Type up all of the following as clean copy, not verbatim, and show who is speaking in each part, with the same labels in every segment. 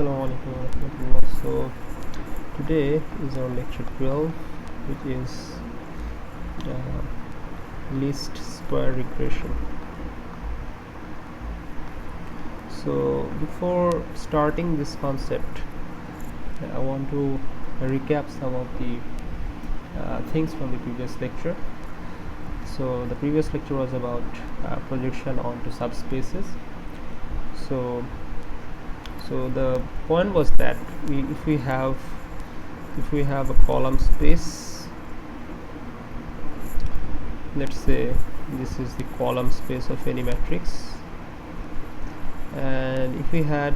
Speaker 1: Assalamu alaikum warahmatullah. So today is our lecture 12, which is least square regression. So before starting this concept, I want to recap some of the things from the previous lecture. So the previous lecture was about projection onto subspaces. So the point was that if we have a column space, let's say this is the column space of any matrix, and if we had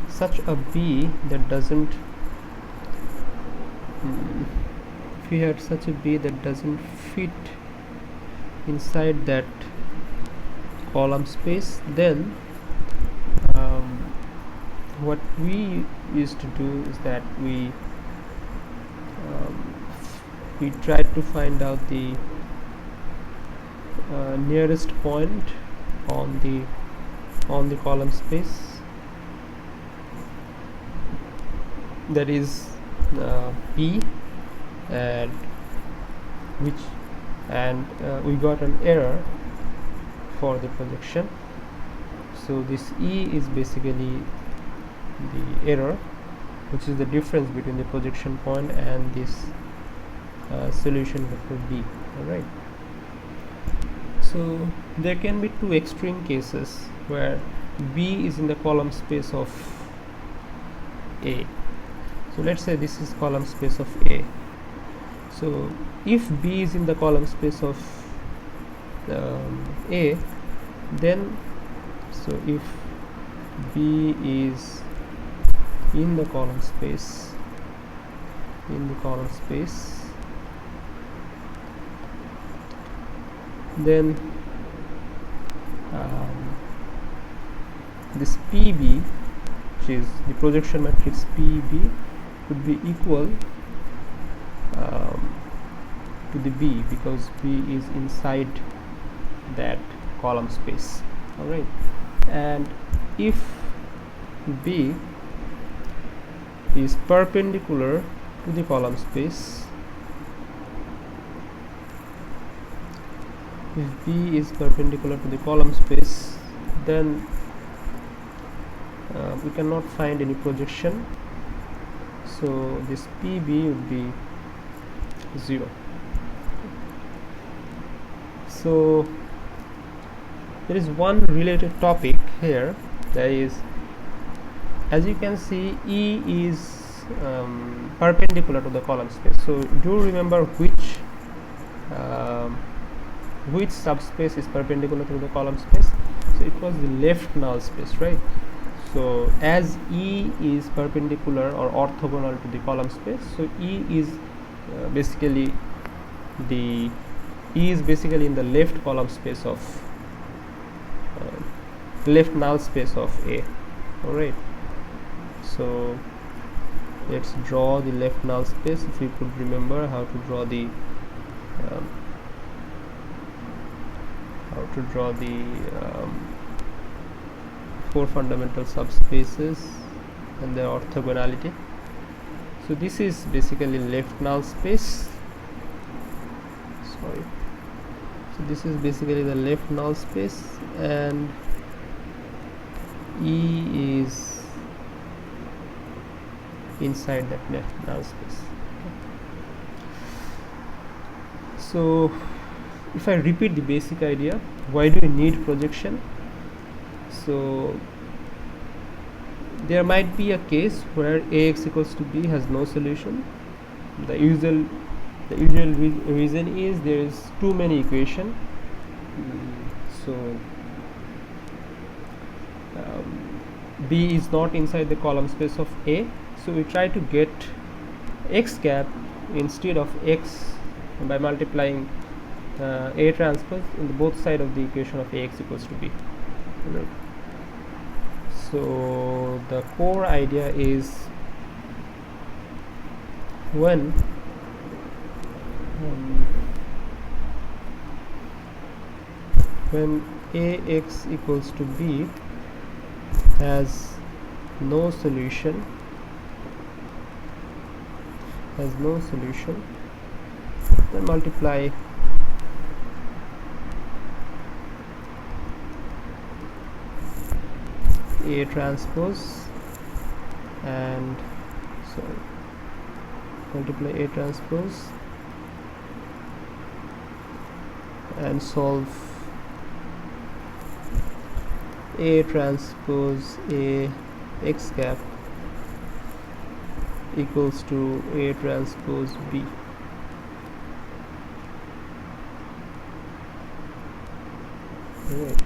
Speaker 1: such a B that doesn't fit inside that column space, then what we used to do is that we tried to find out the nearest point on the column space, that is P, and we got an error for the projection. So this E is basically the error, which is the difference between the projection point and this solution vector B. Alright, so there can be two extreme cases where B is in the column space of A. So let's say this is column space of A. So if B is in the column space of A, then if B is in the column space, then this PB, which is the projection matrix PB, would be equal to the B, because B is inside that column space. Alright, and if B is perpendicular to the column space, then we cannot find any projection, so this PB would be 0. So there is one related topic here, that is, as you can see, E is perpendicular to the column space. So do remember which subspace is perpendicular to the column space. So it was the left null space, right? So as E is perpendicular or orthogonal to the column space, so E is basically in the left column space of left null space of A. Alright, so let's draw the left null space. If you could remember how to draw the four fundamental subspaces and their orthogonality. So this is basically left null space. So this is basically the left null space, and E is inside that left null space. So if I repeat the basic idea, why do we need projection? So there might be a case where Ax equals to B has no solution. The usual reason is there is too many equation. So B is not inside the column space of A, so we try to get X cap instead of X by multiplying A transpose in the both side of the equation of Ax equals to B. Right. So the core idea is when Ax equals to B, has no solution, then multiply A transpose and multiply A transpose and solve A transpose A x cap equals to A transpose B. Right.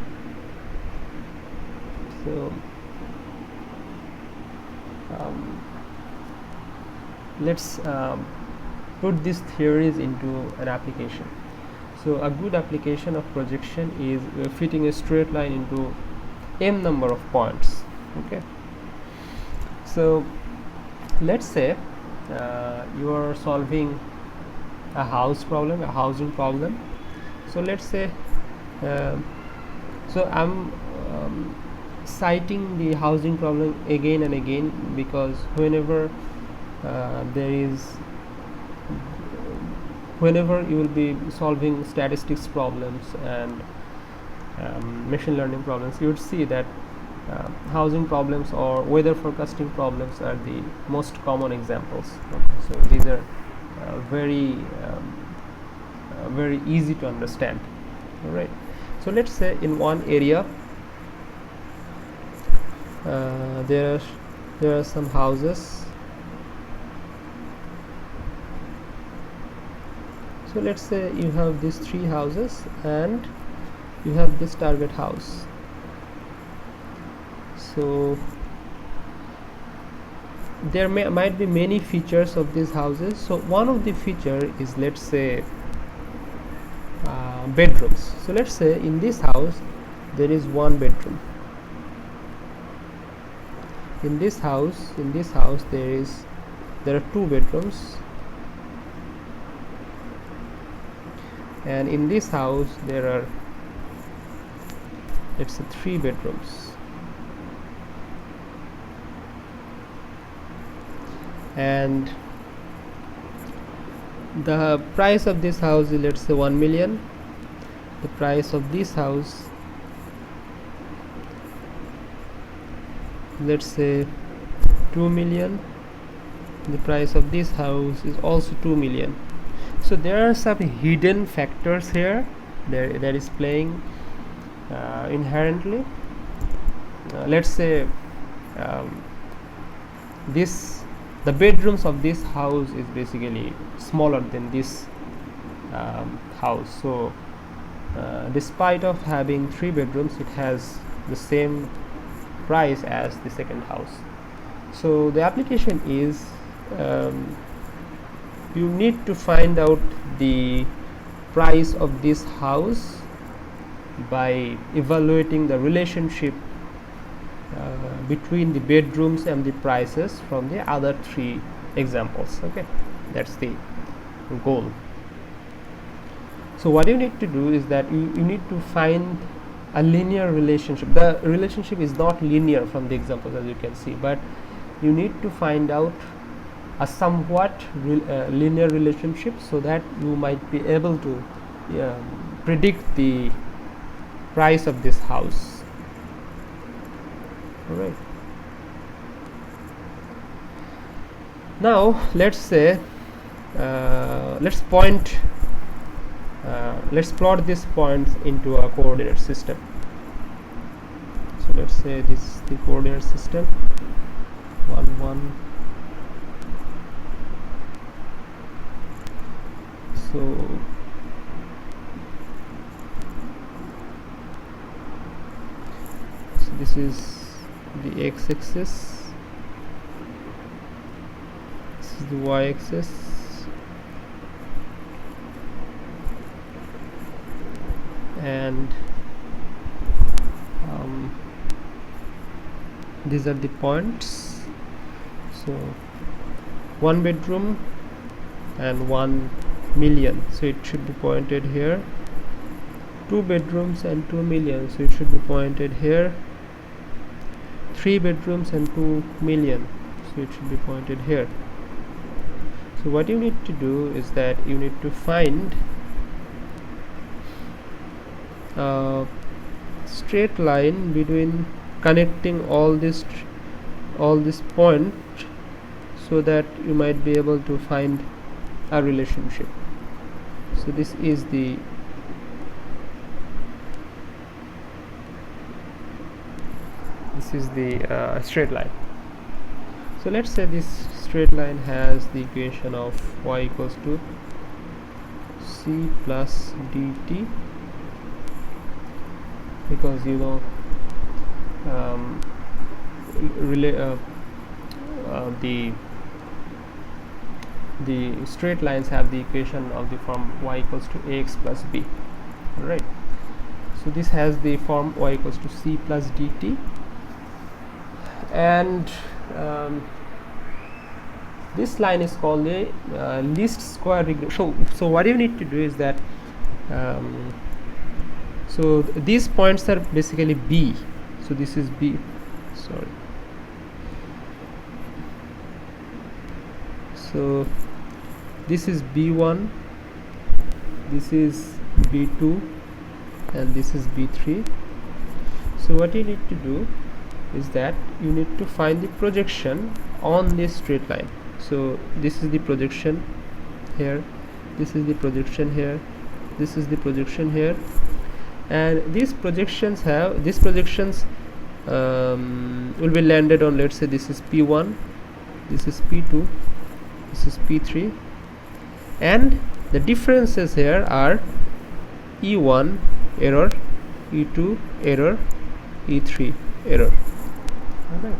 Speaker 1: So let's put these theories into an application. So a good application of projection is fitting a straight line into m number of points. Okay, so let's say you are solving a housing problem. So let's say so I'm citing the housing problem again and again because whenever you will be solving statistics problems and machine learning problems, you would see that housing problems or weather forecasting problems are the most common examples. Okay, so these are very easy to understand. All right, so let's say in one area there are some houses. So let's say you have these 3 houses and you have this target house. So there might be many features of these houses. So one of the feature is, let's say, bedrooms. So let's say in this house there is 1 bedroom. In this house there are 2 bedrooms, and in this house there are, let's say, 3 bedrooms. And the price of this house is, let's say, 1 million. The price of this house, let's say, 2 million. The price of this house is also 2 million. So there are some hidden factors here that is playing inherently. Let's say the bedrooms of this house is basically smaller than this house. So despite of having 3 bedrooms, it has the same price as the second house. So the application is you need to find out the price of this house by evaluating the relationship between the bedrooms and the prices from the other 3 examples. Okay, that's the goal. So what you need to do is that you need to find a linear relationship. The relationship is not linear from the examples, as you can see, but you need to find out a somewhat linear relationship so that you might be able to predict the price of this house. All right. Now let's say let's plot these points into a coordinate system. So let's say this is the coordinate system. 1 1. So this is the x-axis, this is the y-axis, and these are the points. So 1 bedroom and 1 million, so it should be pointed here. 2 bedrooms and 2 million, so it should be pointed here. 3 bedrooms and 2 million, so it should be pointed here. So what you need to do is that you need to find a straight line between connecting all this point, so that you might be able to find a relationship. So this is the straight line. So let's say this straight line has the equation of y equals to c plus dt, because you know the straight lines have the equation of the form y equals to ax plus b. Alright, so this has the form y equals to c plus dt, and this line is called the least square regression. So what you need to do is that so these points are basically b, so this is b, sorry, so this is b1, this is b2, and this is b3. So what you need to do is that you need to find the projection on this straight line. So this is the projection here, this is the projection here, this is the projection here, and these projections will be landed on, let's say this is p1, this is p2, this is p3, and the differences here are e1 error, e2 error, e3 error. Alright,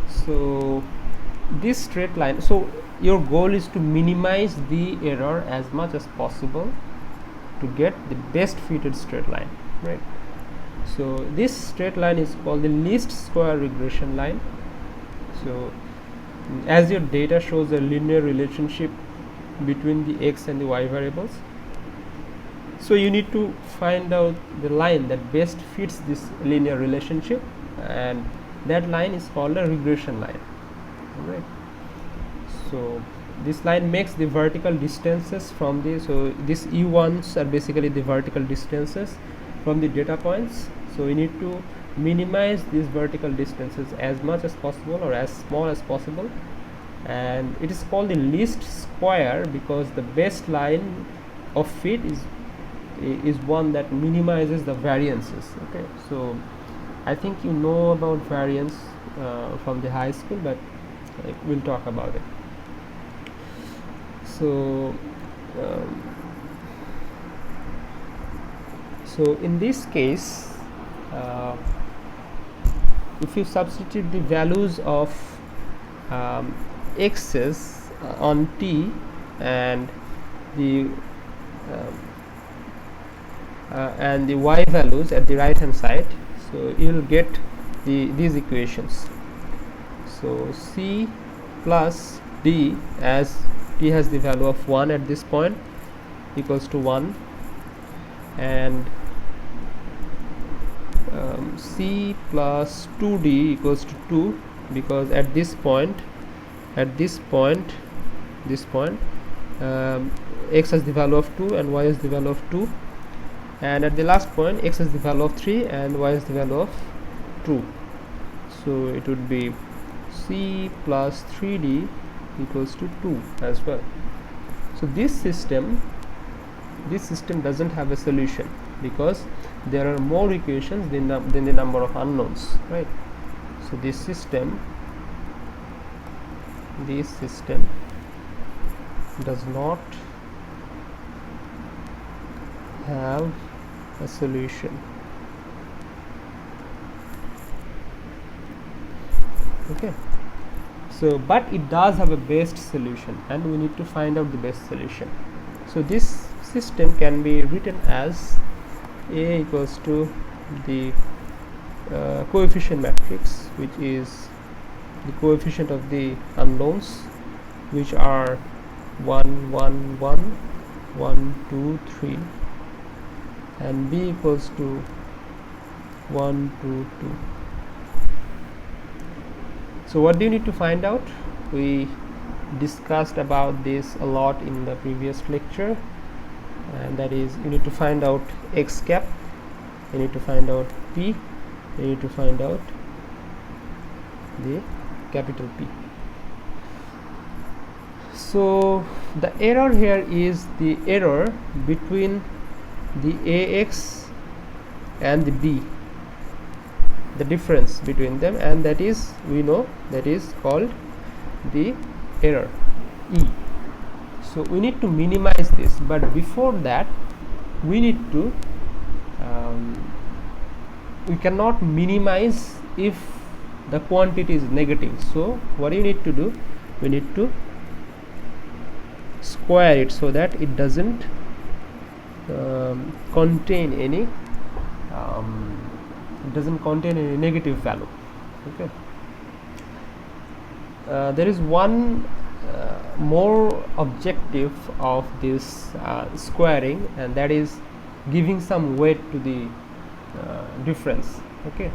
Speaker 1: so this straight line, so your goal is to minimize the error as much as possible to get the best fitted straight line, right? So this straight line is called the least square regression line. So as your data shows a linear relationship between the x and the y variables, so you need to find out the line that best fits this linear relationship, and that line is called a regression line. Alright, so this line makes the vertical distances from the, so these e1s are basically the vertical distances from the data points. So we need to minimize these vertical distances as much as possible or as small as possible, and it is called the least square because the best line of fit is one that minimizes the variances. Okay, so I think you know about variance from the high school, but we'll talk about it. So so in this case, if you substitute the values of x's on t and the y values at the right hand side, so you will get these equations. So c plus d, as t has the value of 1 at this point, equals to 1, and c plus 2d equals to 2, because at this point x has the value of 2 and y has the value of 2, and at the last point x has the value of 3 and y has the value of 2. So it would be c plus 3d equals to 2 as well. So this system doesn't have a solution because there are more equations than the number of unknowns, right? So this system does not have a solution. Okay, so but it does have a best solution, and we need to find out the best solution. So this system can be written as A equals to the coefficient matrix, which is the coefficient of the unknowns, which are 1 1 1 1 2 3, and B equals to 1 2 2. So what do you need to find out? We discussed about this a lot in the previous lecture, and that is, you need to find out x cap, you need to find out p, you need to find out the capital P. So the error here is the error between the ax and the b, the difference between them, and that is, we know, that is called the error E. So we need to minimize this, but before that we need to we cannot minimize if the quantity is negative. So what you need to do, we need to square it so that it doesn't contain any negative value. Okay. There is one more objective of this squaring, and that is giving some weight to the difference. Okay.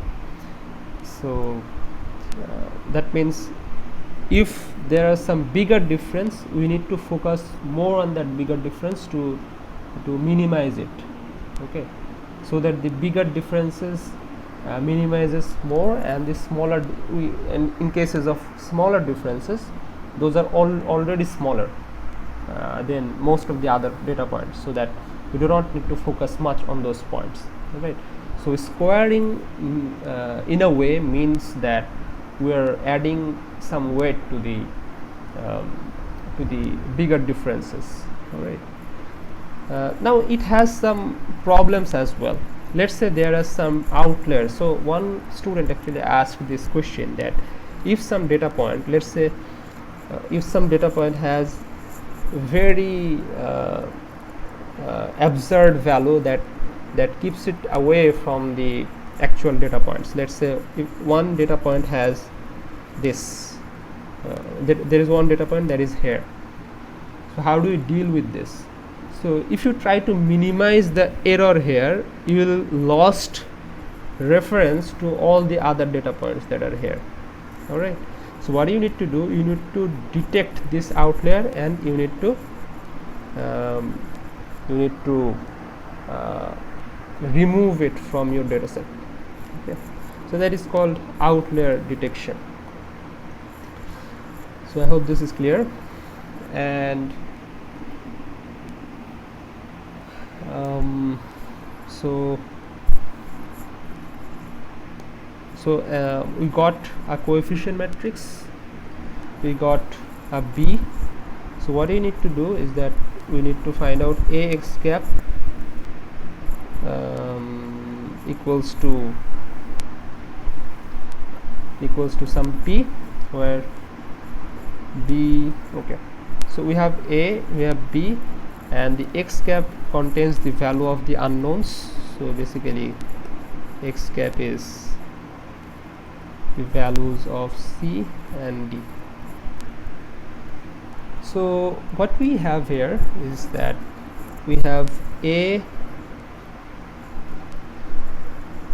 Speaker 1: So that means if there are some bigger difference, we need to focus more on that bigger difference to minimize it. Okay, so that the bigger differences minimizes more, and the smaller and in cases of smaller differences, those are already smaller than most of the other data points, so that we do not need to focus much on those points. Right. So squaring in a way means that we are adding some weight to the bigger differences. All right. Now it has some problems as well. Let's say there are some outliers. So one student actually asked this question, that if some data point, let's say if some data point has very absurd value that keeps it away from the actual data points. Let's say if one data point has this, there is one data point that is here. So how do we deal with this? So if you try to minimize the error here, you will lost reference to all the other data points that are here. All right. So what you need to do, you need to detect this outlier, and you need to remove it from your data set. Okay. So that is called outlier detection. So I hope this is clear. And we got a coefficient matrix, we got a B. So what we need to do is that we need to find out ax cap equals to some P, where B, okay, so we have A, we have B, and the x cap contains the value of the unknowns. So basically x cap is the values of C and D. So what we have here is that we have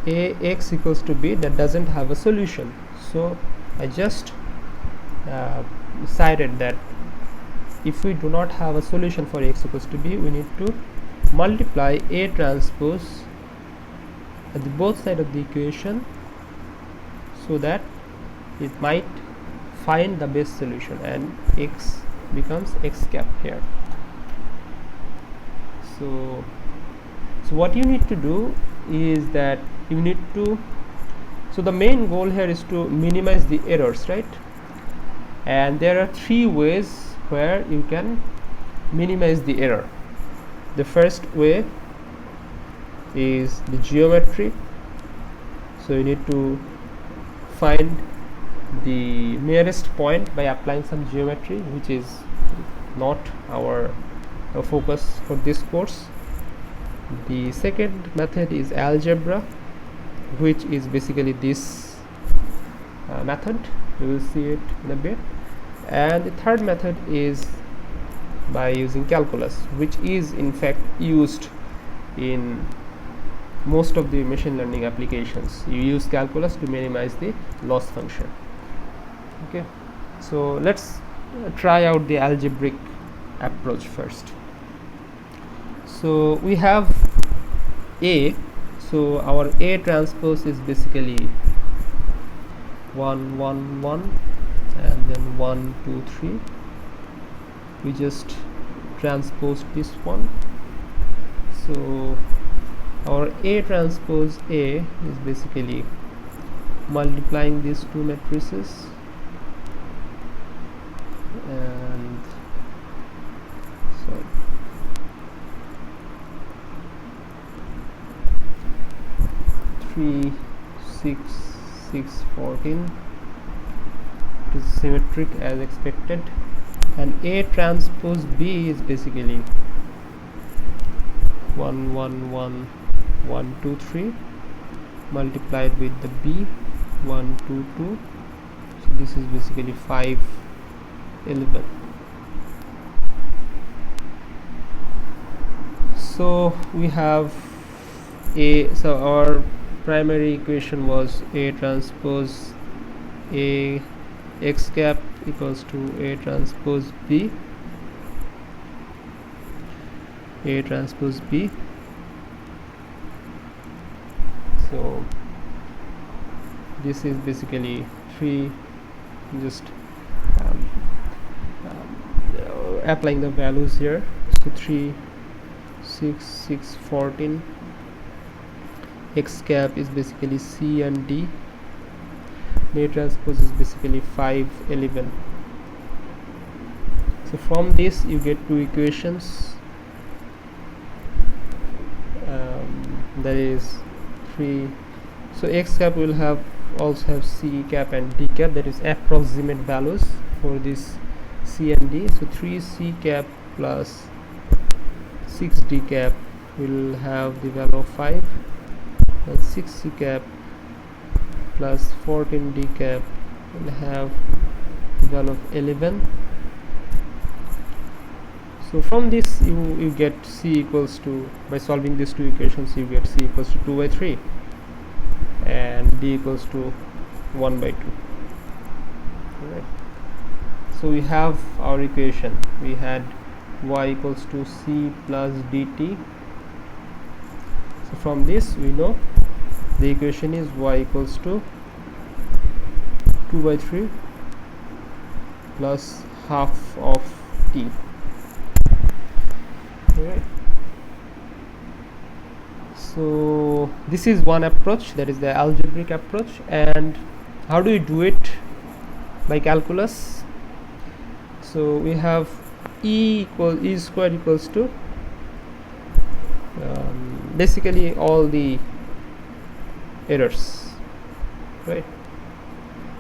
Speaker 1: ax equals to B, that doesn't have a solution. So I just decided that if we do not have a solution for x equals to B, we need to multiply A transpose at the both sides of the equation, so that it might find the best solution, and x becomes x cap here. So what you need to do is that you need to, so the main goal here is to minimize the errors, right? And there are three ways where you can minimize the error. The first way is the geometry. So you need to find the nearest point by applying some geometry, which is not our focus for this course. The second method is algebra, which is basically this method. We will see it in a bit. And the third method is by using calculus, which is in fact used in most of the machine learning applications you use calculus to minimize the loss function. Okay, so let's try out the algebraic approach first. So we have A, so our A transpose is basically 1 1 1 and then 1 2 3. We just transpose this one, so our A transpose A is basically multiplying these two matrices, and sorry, 3 6 6 14. It is symmetric as expected, and A transpose B is basically 1 1 1 1 2 3 multiplied with the B 1 2 2. So this is basically 5 11. So we have A, so our primary equation was A transpose A x cap equals to A transpose B, A transpose B. So this is basically 3, just applying the values here. So 3 6 6 14, x cap is basically C and D, A transpose is basically 5 11. So from this you get two equations, that is 3. So x cap will also have C cap and D cap, that is approximate values for this C and D. So 3C cap plus 6D cap will have the value of 5, and 6C cap plus 14D cap will have the value of 11. So from this you get C equals to, by solving these two equations, you get C equals to 2 by 3 and D equals to 1 by 2. Alright. So we have our equation. We had y equals to C plus dt. So from this we know the equation is y equals to 2 by 3 plus half of t. Alright. So this is one approach, that is the algebraic approach. And how do you do it? By calculus. So we have E squared equals to basically all the errors, right?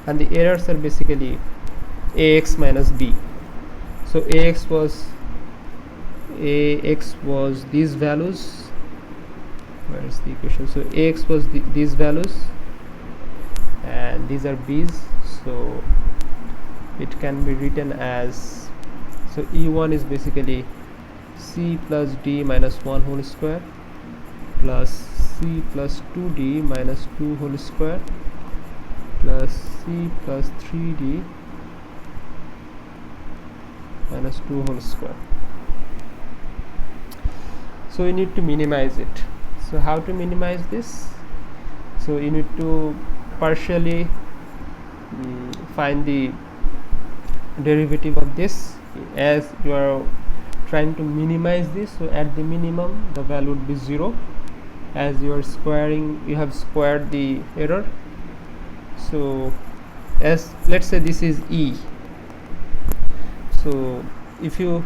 Speaker 1: And the errors are basically ax minus b. So ax was these values. Where is the equation? So ax was these values, and these are b's. So it can be written as, so E1 is basically C plus D minus 1 whole square plus C plus 2D minus 2 whole square plus C plus 3D minus 2 whole square. So you need to minimize it. So how to minimize this? So you need to partially find the derivative of this as you are trying to minimize this. So at the minimum the value would be 0, as you are squaring, you have squared the error. So as let's say this is E, so if you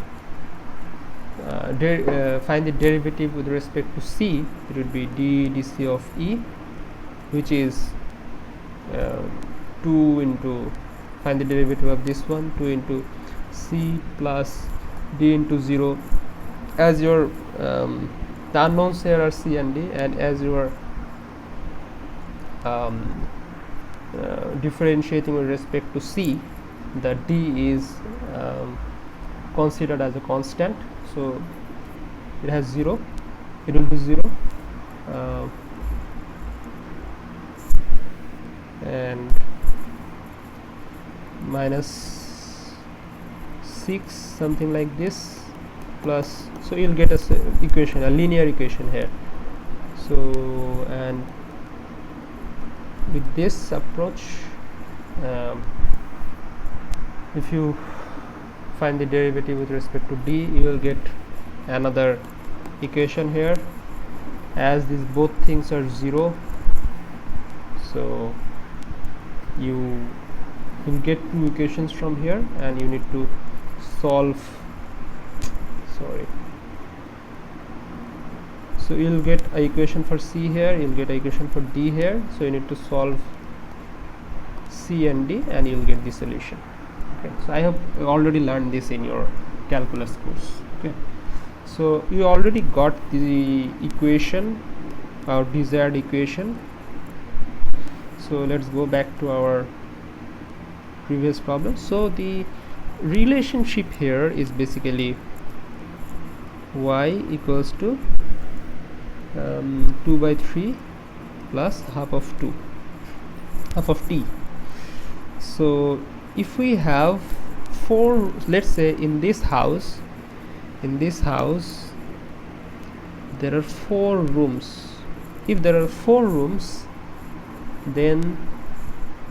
Speaker 1: find the derivative with respect to C, it would be dc of E, which is 2 into, find the derivative of this one, 2 into C plus D into 0. As your the unknowns here are C and D, and as you are differentiating with respect to C, the D is considered as a constant, so it has 0, it will be 0. and minus 6, something like this, plus, so you'll get a equation, a linear equation here. So, and with this approach, if you find the derivative with respect to d, you will get another equation here, as these both things are 0. So you will get two equations from here, and you need to solve, so you'll get a equation for c here, you'll get a equation for d here, so you need to solve c and d, and you'll get the solution. Okay, so I have already learned this in your calculus course. Okay, so you already got the equation, our desired equation. So let's go back to our previous problem. So the relationship here is basically y equals to 2 by 3 plus half of t. So if we have 4, let's say in this house there are 4 rooms. If there are 4 rooms, then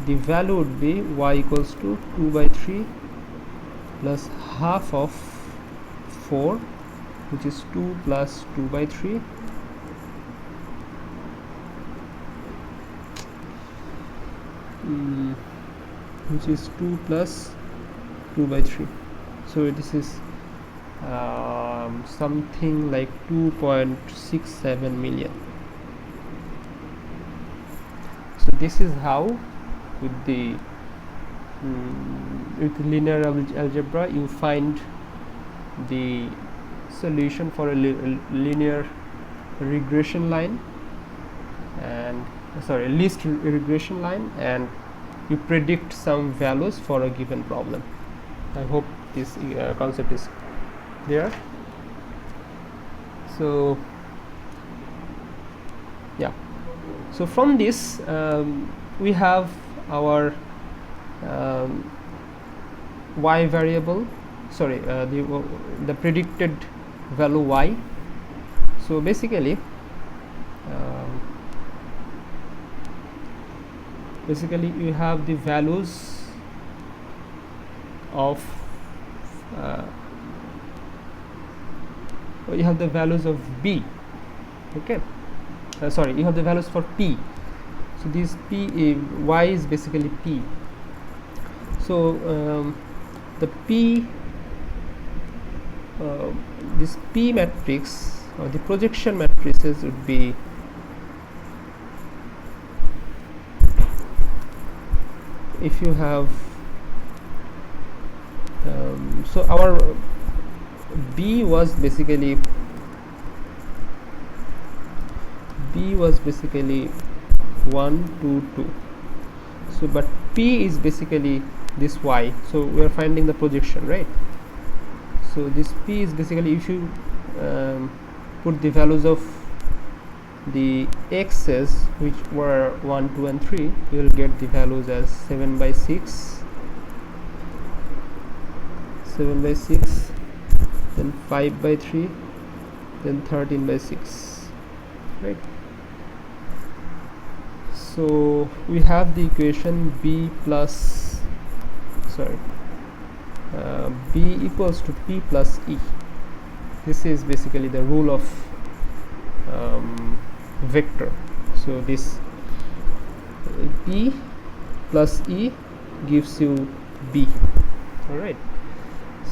Speaker 1: the value would be y equals to 2 by 3 plus half of 4, which is 2 plus 2 by 3, which is 2 plus 2 by 3. So this is something like 2.67 million. So this is how with the with linear algebra you find the solution for a linear regression line, and least regression line, and you predict some values for a given problem. I hope this concept is clear. So yeah, so from this we have our y variable, the predicted value y. So basically you have the values of you have the values of b. Okay, you have the values for p. So this p, y is basically p. So the p, this p matrix or the projection matrices would be if you have so our b was basically 1 2 2. So but p is basically this y, so we are finding the projection, right? So this p is basically, if you put the values of the x's which were 1 2 and 3, you will get the values as 7 by 6, then 5 by 3, then 13 by 6, right? So we have the equation b equals to p plus e. This is basically the rule of vector. So this p plus e gives you b. All right,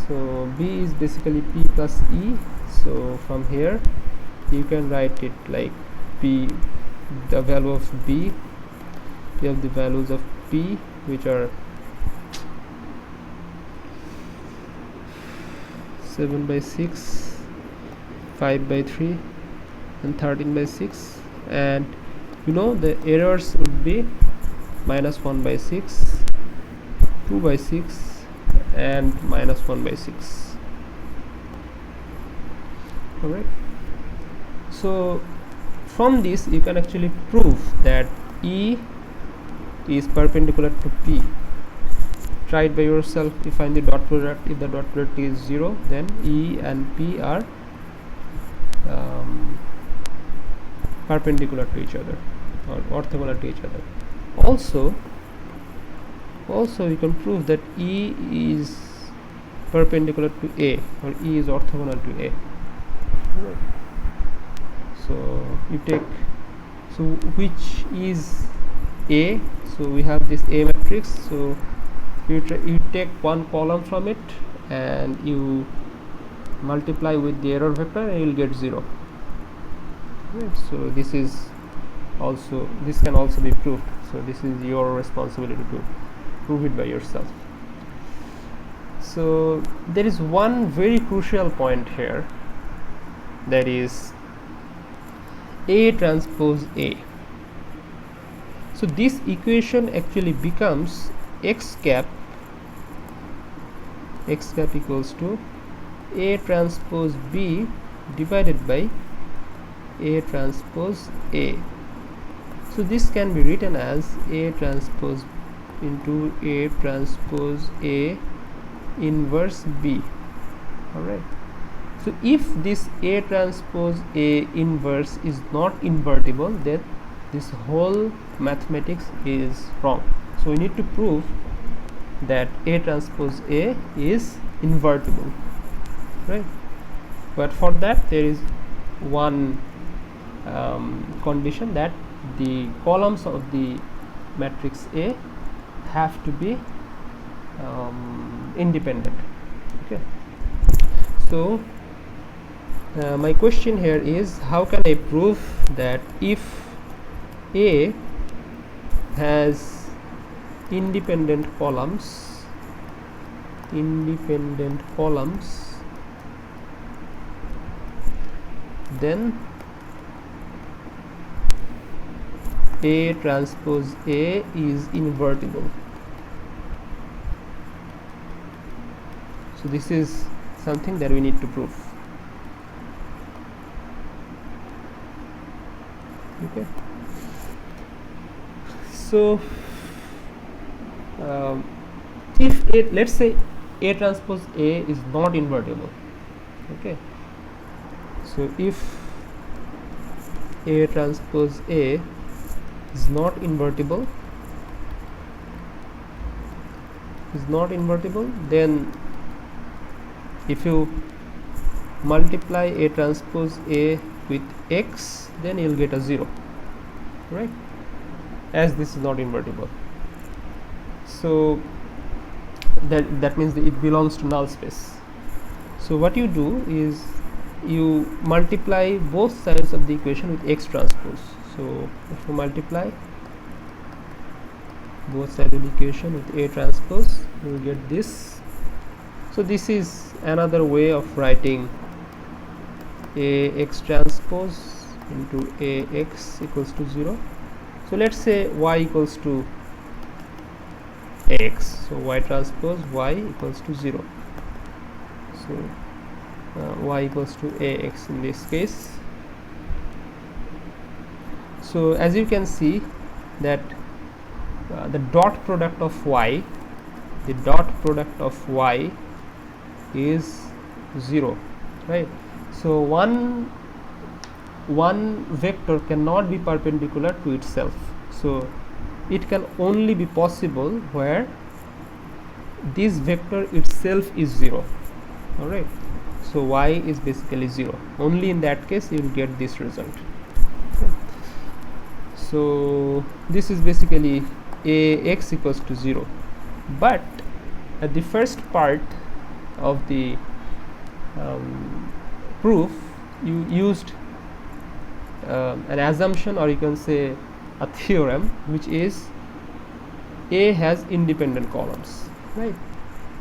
Speaker 1: so b is basically p plus e. So from here you can write it like p, the value of b, you have the values of p which are 7 by 6, 5 by 3 and 13 by 6, and you know the errors would be minus 1 by 6, 2 by 6 and minus 1 by 6. Alright, so from this you can actually prove that E is perpendicular to P. Try it by yourself. You find the dot product. If the dot product is 0, then E and P are perpendicular to each other or orthogonal to each other. Also we can prove that E is perpendicular to A, or E is orthogonal to A. So you take, so which is A? So we have this A matrix. So you take one column from it and you multiply with the error vector and you will get 0. Right. So this can also be proved. So this is your responsibility to prove it by yourself. So there is one very crucial point here, that is A transpose A. So this equation actually becomes x cap equals to A transpose B divided by A transpose A. So this can be written as A transpose into A transpose A inverse B. Alright. So if this A transpose A inverse is not invertible, then this whole mathematics is wrong. So we need to prove that A transpose A is invertible, right? But for that there is one condition, that the columns of the matrix A have to be independent. Okay. So my question here is, how can I prove that if A has independent columns, then A transpose A is invertible? So this is something that we need to prove. Okay. So if let's say A transpose A is not invertible. Okay. So if A transpose A is not invertible, then if you multiply A transpose A with x, then you'll get a 0, right, as this is not invertible. So that means that it belongs to null space. So what you do is you multiply both sides of the equation with x transpose. So if you multiply both sides of the equation with A transpose, you will get this. So this is another way of writing Ax transpose into Ax equals to 0. So let's say y equals to Ax, so y transpose y equals to 0. So y equals to Ax in this case. So as you can see that the dot product of y, is 0, right? So one vector cannot be perpendicular to itself. So it can only be possible where this vector itself is 0. All right. So y is basically 0. Only in that case you will get this result. Okay. So this is basically Ax equals to 0. But at the first part of the proof, you used an assumption, or you can say a theorem, which is A has independent columns, right?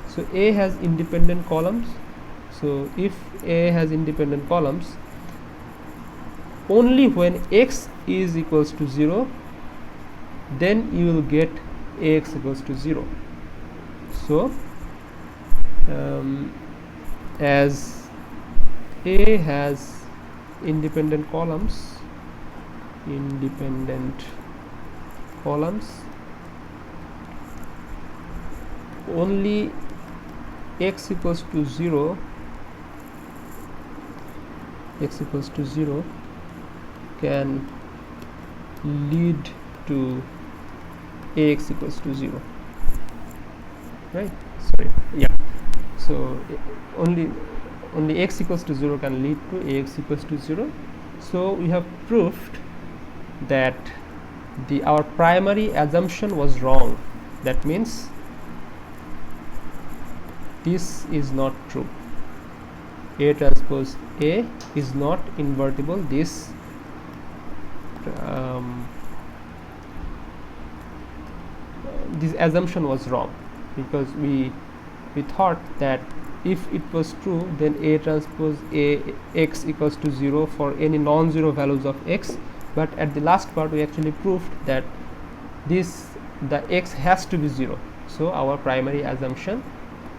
Speaker 1: So A has independent columns. So if A has independent columns, only when x is equals to 0, then you will get Ax equals to 0. So as A has independent columns, only x equals to 0 can lead to ax equals to 0, right? Sorry, yeah. So only x equals to 0 can lead to ax equals to 0. So we have proved that our primary assumption was wrong. That means this is not true. A transpose A is not invertible. This assumption was wrong, because we thought that if it was true, then A transpose A x equals to 0 for any non-zero values of x. But at the last part we actually proved that the x has to be 0. So our primary assumption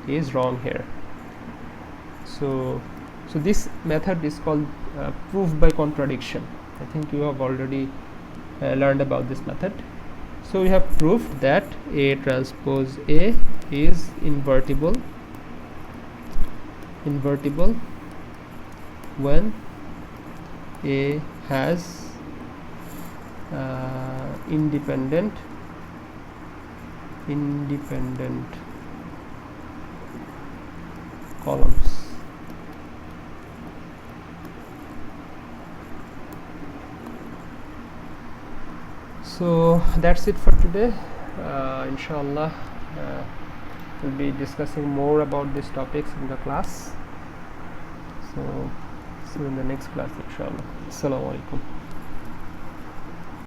Speaker 1: is wrong here. So this method is called proof by contradiction. I think you have already learned about this method. So we have proved that A transpose A is invertible when A has independent columns. So that's it for today. Inshallah, we'll be discussing more about these topics in the class. So see you in the next class, inshallah. Assalamu alaikum.